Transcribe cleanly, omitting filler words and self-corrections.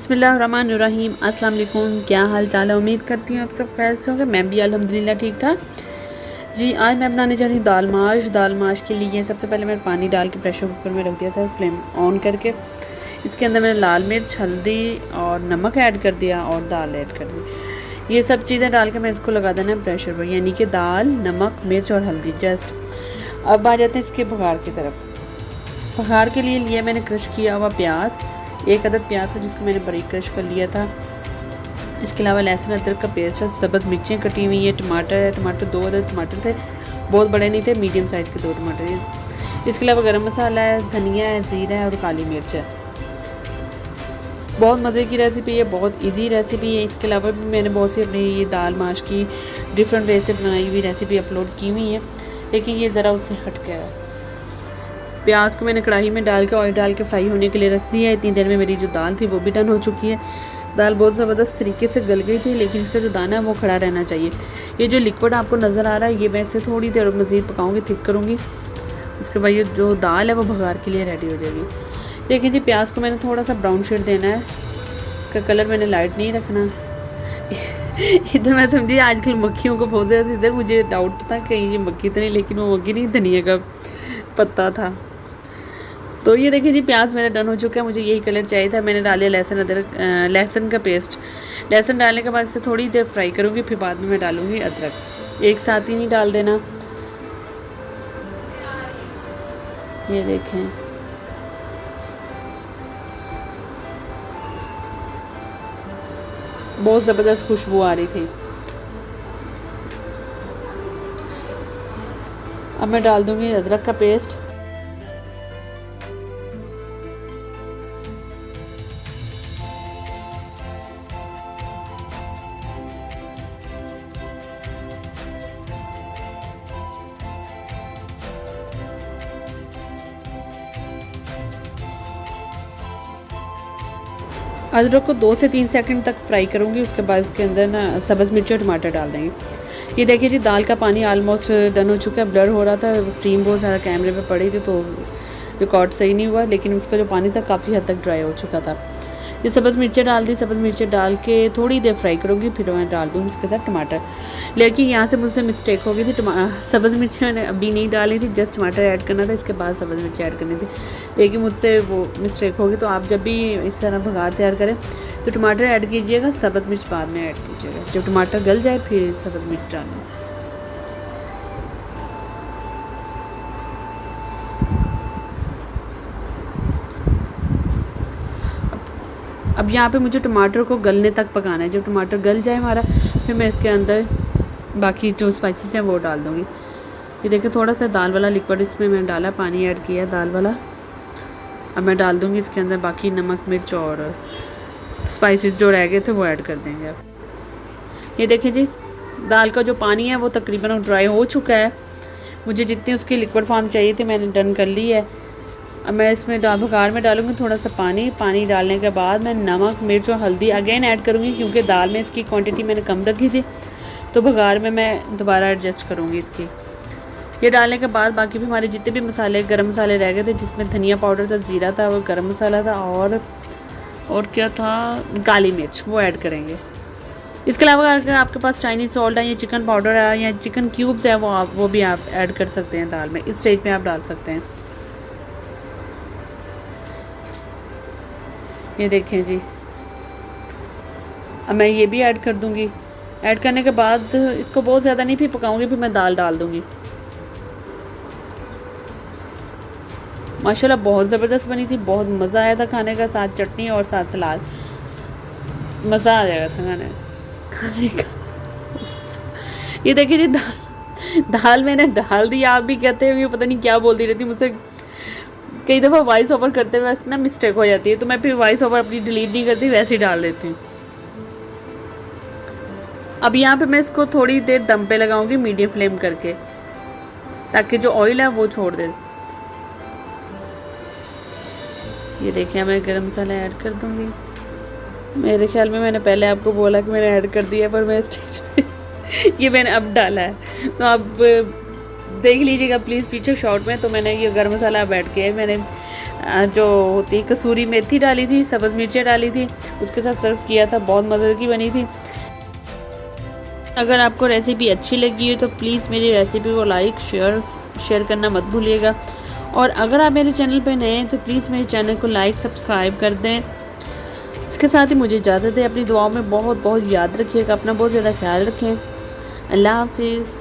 बिस्मिल्लाहिर्रहमानिर्रहीम। अस्सलाम वालेकुम। क्या हाल चाल है? उम्मीद करती हूँ आप सब खैर से होंगे। मैं भी अल्हम्दुलिल्लाह ठीक ठाक। जी, आज मैं बनाने जा रही हूँ दाल माश। दाल माश के लिए सबसे पहले मैंने पानी डाल के प्रेशर कुकर में रख दिया था, फ्लेम ऑन करके। इसके अंदर मैंने लाल मिर्च, हल्दी और नमक ऐड कर दिया और दाल ऐड कर दी। ये सब चीज़ें डाल के मैं इसको लगा देना है प्रेशर पर, यानी कि दाल, नमक, मिर्च और हल्दी जस्ट। अब आ जाते हैं इसके बघार की तरफ। बघार के लिए लिया मैंने क्रश किया हुआ प्याज, 1 अदद प्याज है जिसको मैंने बारीक क्रश कर लिया था। इसके अलावा लहसुन अदरक का पेस्ट है, सब्ज़ मिर्चें कटी हुई है, टमाटर है, टमाटर 2 अदद टमाटर थे, बहुत बड़े नहीं थे, मीडियम साइज़ के 2 टमाटर है। इसके अलावा गरम मसाला है, धनिया है, ज़ीरा है और काली मिर्च है। बहुत मज़े की रेसिपी है, बहुत इजी रेसिपी है। इसके अलावा भी मैंने बहुत सी अपनी ये दाल माश की डिफरेंट वे से बनाई हुई रेसिपी अपलोड की हुई है, लेकिन ये ज़रा उससे हट गया है। प्याज को मैंने कढ़ाई में डाल के ऑयल डाल के फ्राई होने के लिए रख दिया है। इतनी देर में मेरी जो दाल थी वो भी डन हो चुकी है। दाल बहुत ज़बरदस्त तरीके से गल गई थी, लेकिन इसका जो दाना है वो खड़ा रहना चाहिए। ये जो लिक्विड आपको नज़र आ रहा है, ये मैं इसे थोड़ी देर मज़ीद पकाऊंगी, थिक करूँगी। उसके बाद ये जो दाल है वो बघार के लिए रेडी हो जाएगी। देखिए जी, प्याज को मैंने थोड़ा सा ब्राउन शेड देना है, इसका कलर मैंने लाइट नहीं रखना। इधर मैं समझी आजकल मक्खियों को बहुत ज़्यादा, इधर मुझे डाउट था कहीं ये मक्खी तो नहीं, लेकिन वो मक्खी नहीं, धनिया का पत्ता था। तो ये देखिए जी, प्याज मेरा डन हो चुका है। मुझे यही कलर चाहिए था। मैंने डाले लहसुन अदरक, लहसुन का पेस्ट। लहसुन डालने के बाद इसे थोड़ी देर फ्राई करूँगी, फिर बाद में मैं डालूँगी अदरक। एक साथ ही नहीं डाल देना। ये देखें, बहुत ज़बरदस्त खुशबू आ रही थी। अब मैं डाल दूँगी अदरक का पेस्ट। अदरक को 2 से 3 सेकंड तक फ्राई करूँगी। उसके बाद इसके अंदर ना सब्ज़ मिर्च और टमाटर डाल देंगे। ये देखिए जी, दाल का पानी ऑलमोस्ट डन हो चुका है। ब्लर हो रहा था, स्टीम बहुत ज़्यादा कैमरे पे पड़ी थी तो रिकॉर्ड सही नहीं हुआ, लेकिन उसका जो पानी था काफ़ी हद तक ड्राई हो चुका था। ये सब्ज़ मिर्चें डाल दी। सब्ज़ मिर्चें डाल के थोड़ी देर फ्राई करूँगी, फिर मैं डाल दूँगी इसके साथ टमाटर। लेकिन यहाँ से मुझसे मिस्टेक हो गई थी, सब्ज़ मिर्चें मैंने अभी नहीं डाली थी, जस्ट टमाटर ऐड करना था, इसके बाद सब्ज़ मिर्चें ऐड करनी थी, लेकिन मुझसे वो मिस्टेक हो गई। तो आप जब भी इस तरह बघार तैयार करें तो टमाटर ऐड कीजिएगा, सब्ज़ मिर्च बाद में ऐड कीजिएगा। जब टमाटर गल जाए फिर सब्ज़ मिर्च डालें। अब यहाँ पे मुझे टमाटर को गलने तक पकाना है। जब टमाटर गल जाए हमारा, फिर मैं इसके अंदर बाकी जो स्पाइसेस हैं वो डाल दूँगी। ये देखिए, थोड़ा सा दाल वाला लिक्विड इसमें मैंने डाला, पानी ऐड किया दाल वाला। अब मैं डाल दूँगी इसके अंदर बाकी नमक, मिर्च और स्पाइसेस जो रह गए थे वो ऐड कर देंगे। अब ये देखिए जी, दाल का जो पानी है वो तकरीबन ड्राई हो चुका है। मुझे जितनी उसकी लिक्विड फॉर्म चाहिए थी मैंने डन कर ली है। अब मैं इसमें बघार में डालूँगी थोड़ा सा पानी डालने के बाद मैं नमक, मिर्च और हल्दी अगेन ऐड करूँगी, क्योंकि दाल में इसकी क्वांटिटी मैंने कम रखी थी, तो बघार में मैं दोबारा एडजस्ट करूँगी इसकी। ये डालने के बाद बाकी भी हमारे जितने भी मसाले, गरम मसाले रह गए थे, जिसमें धनिया पाउडर था, ज़ीरा था और गरम मसाला था और क्या था, काली मिर्च, वो ऐड करेंगे। इसके अलावा अगर आपके पास चाइनीज़ सॉल्ट है या चिकन पाउडर है या चिकन क्यूब्स है, वो भी आप ऐड कर सकते हैं दाल में। इस स्टेज में आप डाल सकते हैं। ये देखें जी, अब मैं ये भी ऐड कर दूँगी। ऐड करने के बाद इसको बहुत ज़्यादा नहीं फिर पकाऊँगी, फिर मैं दाल डाल दूँगी। माशाल्लाह बहुत ज़बरदस्त बनी थी, बहुत मज़ा आया था खाने का, साथ चटनी और साथ सलाद। मज़ा आ जाएगा था खाने का। ये देखिए जी, दाल मैंने डाल दी। आप भी कहते हैं पता नहीं क्या बोलती रहती, मुझसे कई दफ़ा वॉइस ओवर करते वक्त ना मिस्टेक हो जाती है, तो मैं फिर वॉइस ओवर अपनी डिलीट नहीं करती, वैसे ही डाल देती हूँ। अब यहाँ पे मैं इसको थोड़ी देर दम पे लगाऊंगी मीडियम फ्लेम करके, ताकि जो ऑयल है वो छोड़ दे। ये देखिए, मैं गरम मसाला ऐड कर दूँगी। मेरे ख्याल में मैंने पहले आपको बोला कि मैंने ऐड कर दिया, पर मैं स्टेज पे ये मैंने अब डाला है, तो आप देख लीजिएगा प्लीज़ पीछे शॉर्ट में। तो मैंने ये गरम मसाला अब ऐड किया है। मैंने जो होती है कसूरी मेथी डाली थी, सब्ज़ मिर्चें डाली थी, उसके साथ सर्व किया था। बहुत मज़े की बनी थी। अगर आपको रेसिपी अच्छी लगी हो तो प्लीज़ मेरी रेसिपी को लाइक शेयर करना मत भूलिएगा। और अगर आप मेरे चैनल पर नए हैं तो प्लीज़ मेरे चैनल को लाइक सब्सक्राइब कर दें। इसके साथ ही मुझे इजाज़त है। अपनी दुआओं में बहुत बहुत याद रखिएगा। अपना बहुत ज़्यादा ख्याल रखें। अल्लाह हाफिज़।